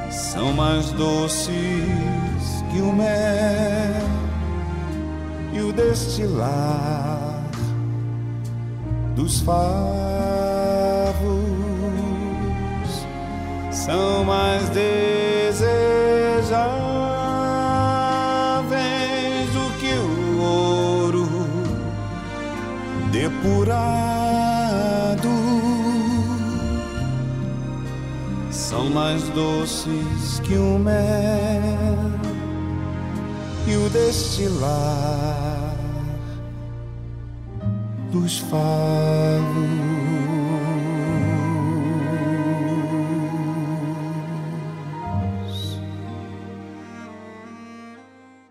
São mais doces que o mel e o destilar dos favos. São mais desejáveis do que o ouro depurado. São mais doces que o mel e o destilar dos favos.